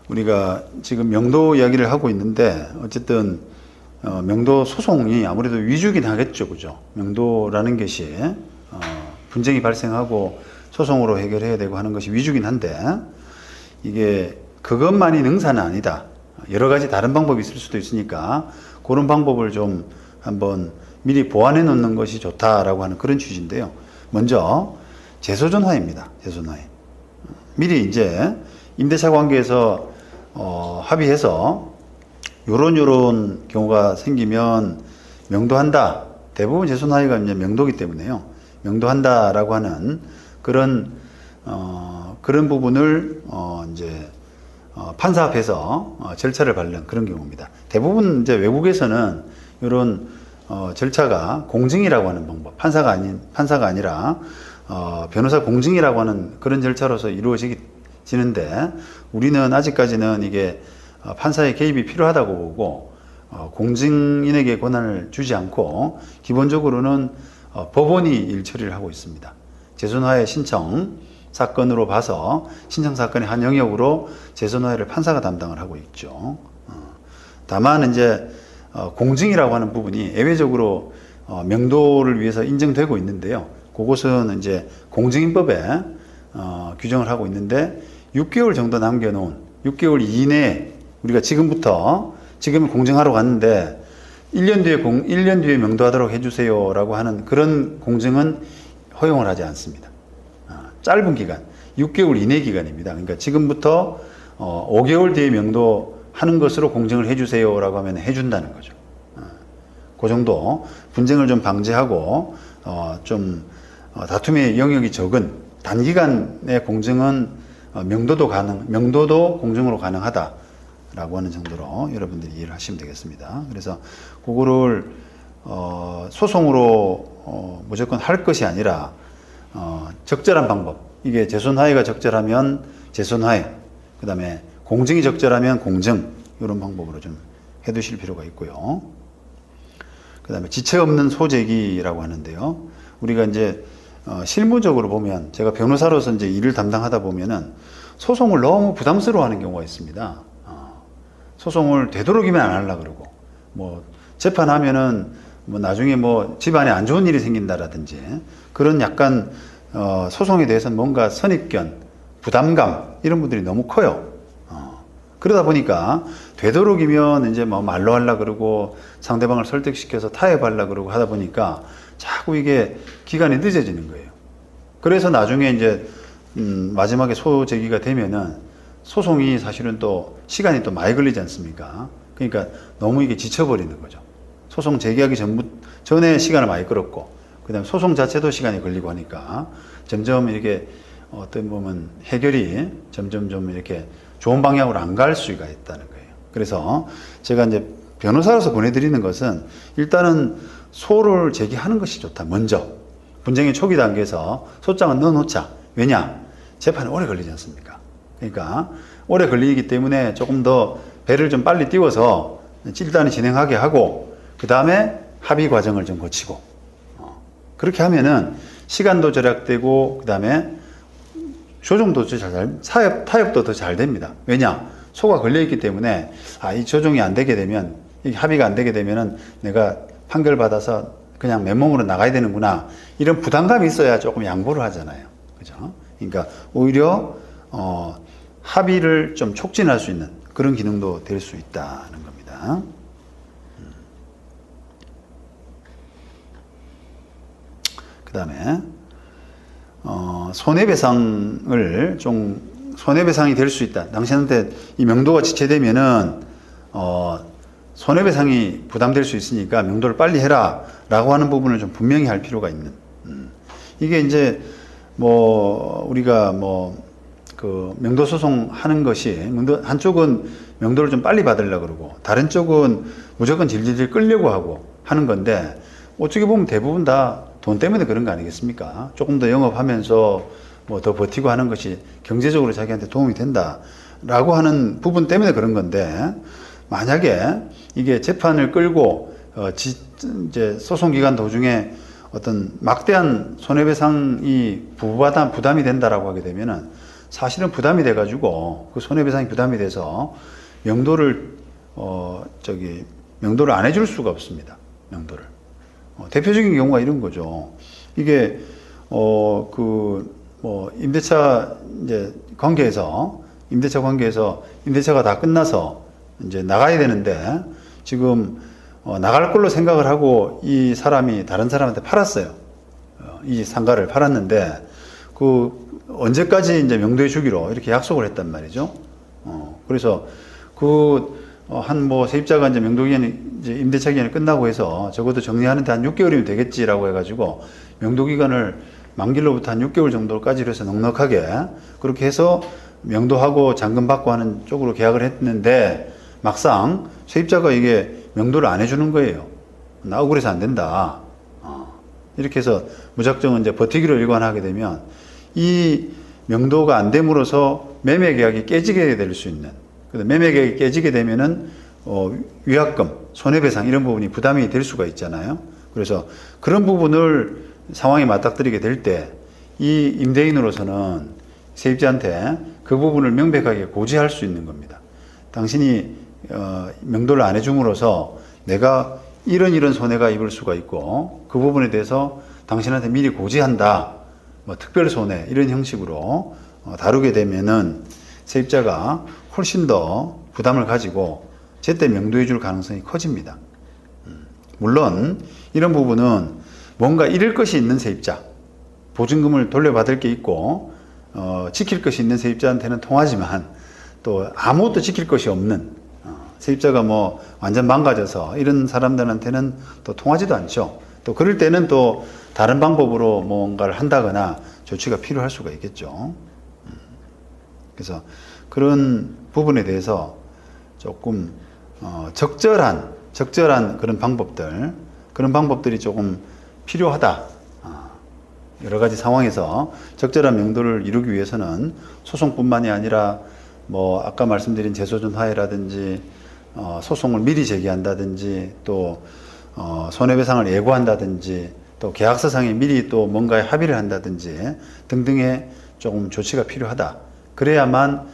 우리가 지금 명도 이야기를 하고 있는데 어쨌든 명도 소송이 아무래도 위주긴 하겠죠, 그죠? 명도라는 것이 분쟁이 발생하고 소송으로 해결해야 되고 하는 것이 위주긴 한데 이게 그것만이 능사는 아니다. 여러 가지 다른 방법이 있을 수도 있으니까 그런 방법을 좀 한번 미리 보완해 놓는 것이 좋다라고 하는 그런 취지인데요. 먼저 재소전화입니다. 재소전화. 미리 이제 임대차 관계에서 합의해서 요런 경우가 생기면 명도한다. 대부분 재소나이가 이제 명도기 때문에요. 명도한다라고 하는 그런 부분을 이제 판사 앞에서 절차를 밟는 그런 경우입니다. 대부분 이제 외국에서는 이런 절차가 공증이라고 하는 방법, 판사가 아니라 변호사 공증이라고 하는 그런 절차로서 이루어지는데 우리는 아직까지는 이게 판사의 개입이 필요하다고 보고 공증인에게 권한을 주지 않고 기본적으로는 법원이 일 처리를 하고 있습니다. 재소나의 신청 사건으로 봐서 신청 사건의 한 영역으로 재소나를 판사가 담당을 하고 있죠. 다만 이제 공증이라고 하는 부분이 예외적으로 명도를 위해서 인정되고 있는데요. 그것은 이제 공증인법에 규정을 하고 있는데 6개월 정도 남겨놓은 6개월 이내에 우리가 지금 공증하러 갔는데 1년 뒤에 명도하도록 해주세요라고 하는 그런 공증은 허용을 하지 않습니다. 짧은 기간, 6개월 이내 기간입니다. 그러니까 지금부터 5개월 뒤에 명도하는 것으로 공증을 해주세요라고 하면 해준다는 거죠. 그 정도 분쟁을 좀 방지하고 다툼의 영역이 적은 단기간의 공증은 명도도 공증으로 가능하다라고 하는 정도로 여러분들이 이해를 하시면 되겠습니다. 그래서 그거를 소송으로 무조건 할 것이 아니라 적절한 방법. 이게 재손하해가 적절하면 재손하해. 그 다음에 공증이 적절하면 공증. 이런 방법으로 좀 해두실 필요가 있고요. 그 다음에 지체 없는 소재기라고 하는데요. 우리가 이제 실무적으로 보면 제가 변호사로서 이제 일을 담당하다 보면은 소송을 너무 부담스러워하는 경우가 있습니다. 소송을 되도록이면 안 하려고 그러고 뭐 재판하면은 뭐 나중에 뭐 집안에 안 좋은 일이 생긴다라든지 그런 약간 소송에 대해서는 뭔가 선입견, 부담감 이런 분들이 너무 커요. 그러다 보니까 되도록이면 이제 뭐 말로 하려고 그러고 상대방을 설득시켜서 타협하려고 그러고 하다 보니까 자꾸 이게 기간이 늦어지는 거예요. 그래서 나중에 이제 마지막에 소제기가 되면은 소송이 사실은 또 시간이 또 많이 걸리지 않습니까? 그러니까 너무 이게 지쳐버리는 거죠. 소송 제기하기 전에 시간을 많이 끌었고, 그 다음에 소송 자체도 시간이 걸리고 하니까 점점 이렇게 어떤 보면 해결이 점점 좀 이렇게 좋은 방향으로 안 갈 수가 있다는 거예요. 그래서 제가 이제 변호사로서 보내드리는 것은 일단은 소를 제기하는 것이 좋다. 먼저 분쟁의 초기 단계에서 소장은 넣어놓자. 왜냐? 재판이 오래 걸리지 않습니까? 그러니까 오래 걸리기 때문에 조금 더 배를 좀 빨리 띄워서 일단은 진행하게 하고 그 다음에 합의 과정을 좀 거치고 그렇게 하면은 시간도 절약되고 그 다음에 조정도 타협도 더 잘 됩니다. 왜냐? 소가 걸려있기 때문에 이 조정이 안 되게 되면 이 합의가 안 되게 되면은 내가 판결 받아서 그냥 맨몸으로 나가야 되는구나 이런 부담감이 있어야 조금 양보를 하잖아요. 그죠? 그러니까 오히려 합의를 좀 촉진할 수 있는 그런 기능도 될 수 있다는 겁니다. 그 다음에 손해배상이 될 수 있다. 당신한테 이 명도가 지체되면은 손해배상이 부담될 수 있으니까 명도를 빨리 해라 라고 하는 부분을 좀 분명히 할 필요가 있는 이게 이제 우리가 그 명도소송 하는 것이 한쪽은 명도를 좀 빨리 받으려고 그러고 다른 쪽은 무조건 질질질 끌려고 하고 하는 건데 어떻게 보면 대부분 다 돈 때문에 그런 거 아니겠습니까? 조금 더 영업하면서 더 버티고 하는 것이 경제적으로 자기한테 도움이 된다라고 하는 부분 때문에 그런 건데 만약에 이게 재판을 끌고 이제 소송 기간 도중에 어떤 막대한 손해배상이 부담이 된다라고 하게 되면은 사실은 부담이 돼가지고 그 손해배상이 부담이 돼서 명도를 명도를 안 해줄 수가 없습니다. 명도를. 대표적인 경우가 이런 거죠. 이게 임대차 이제 관계에서 임대차가 다 끝나서 이제 나가야 되는데 지금 나갈 걸로 생각을 하고 이 사람이 다른 사람한테 팔았어요. 이 상가를 팔았는데 그 언제까지 이제 명도해 주기로 이렇게 약속을 했단 말이죠. 그래서 세입자가 이제 명도 기간이 이제 임대차 기간이 끝나고 해서 적어도 정리하는데 한 6개월이면 되겠지라고 해가지고 명도 기간을 만기로부터 한 6개월 정도까지 해서 넉넉하게 그렇게 해서 명도하고 잔금 받고 하는 쪽으로 계약을 했는데 막상 세입자가 이게 명도를 안 해주는 거예요. 나 억울해서 안 된다. 이렇게 해서 무작정 이제 버티기로 일관하게 되면 이 명도가 안 됨으로써 매매 계약이 깨지게 될 수 있는. 매매 계약이 깨지게 되면은 위약금, 손해배상 이런 부분이 부담이 될 수가 있잖아요. 그래서 그런 부분을 상황에 맞닥뜨리게 될 때 이 임대인으로서는 세입자한테 그 부분을 명백하게 고지할 수 있는 겁니다. 당신이 명도를 안 해줌으로써 내가 이런 손해가 입을 수가 있고 그 부분에 대해서 당신한테 미리 고지한다. 특별 손해 이런 형식으로 다루게 되면은 세입자가 훨씬 더 부담을 가지고 제때 명도해 줄 가능성이 커집니다. 물론 이런 부분은 뭔가 잃을 것이 있는 세입자, 보증금을 돌려받을 게 있고 지킬 것이 있는 세입자한테는 통하지만 또 아무것도 지킬 것이 없는 세입자가 완전 망가져서 이런 사람들한테는 또 통하지도 않죠. 또 그럴 때는 또 다른 방법으로 뭔가를 한다거나 조치가 필요할 수가 있겠죠. 그래서 그런 부분에 대해서 조금 적절한 그런 방법들이 조금 필요하다. 여러 가지 상황에서 적절한 명도를 이루기 위해서는 소송뿐만이 아니라 아까 말씀드린 재소전 화해라든지 소송을 미리 제기한다든지 또 손해배상을 예고한다든지 또 계약서상에 미리 또 뭔가에 합의를 한다든지 등등의 조금 조치가 필요하다. 그래야만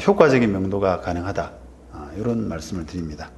효과적인 명도가 가능하다. 이런 말씀을 드립니다.